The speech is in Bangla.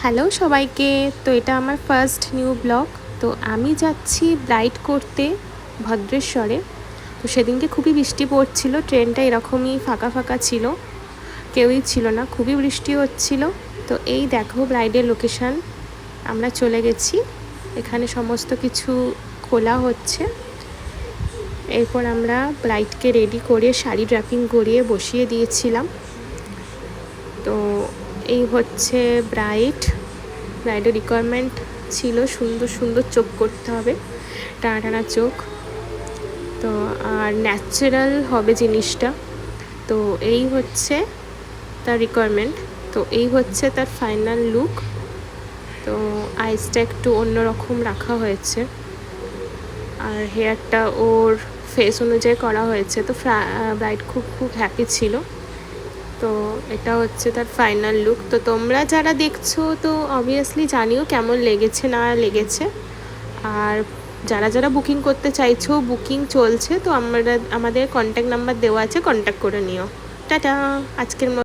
হ্যালো সবাইকে। তো এটা আমার ফার্স্ট নিউ ব্লগ। তো আমি যাচ্ছি ব্রাইড করতে ভদ্রেশ্বরে। তো সেদিনকে খুবই বৃষ্টি পড়ছিল, ট্রেনটা এরকমই ফাঁকা ফাঁকা ছিল, কেউই ছিল না, খুবই বৃষ্টি হচ্ছিল। তো এই দেখো ব্রাইডের লোকেশান, আমরা চলে গেছি। এখানে সমস্ত কিছু খোলা হচ্ছে। এরপর আমরা ব্রাইডকে রেডি করে শাড়ি ড্র্যাপিং করিয়ে বসিয়ে দিয়েছিলাম। তো এই হচ্ছে ব্রাইডের রিকোয়ারমেন্ট ছিল সুন্দর সুন্দর চোখ করতে হবে, টানা টানা চোখ, তো আর ন্যাচারাল হবে জিনিসটা। তো এই হচ্ছে তার রিকোয়ারমেন্ট। তো এই হচ্ছে তার ফাইনাল লুক। তো আইসটা একটু অন্যরকম রাখা হয়েছে, আর হেয়ারটা ওর ফেস অনুযায়ী করা হয়েছে। তো ব্রাইড খুব খুব হ্যাপি ছিল। তো এটা হচ্ছে তার ফাইনাল লুক। তো তোমরা যারা দেখছো তো অবভিয়াসলি জানিও কেমন লেগেছে না লেগেছে। আর যারা যারা বুকিং করতে চাইছো, বুকিং চলছে। তো আমাদের কন্ট্যাক্ট নাম্বার দেওয়া আছে, কন্ট্যাক্ট করে নিও। টাটা। আজকের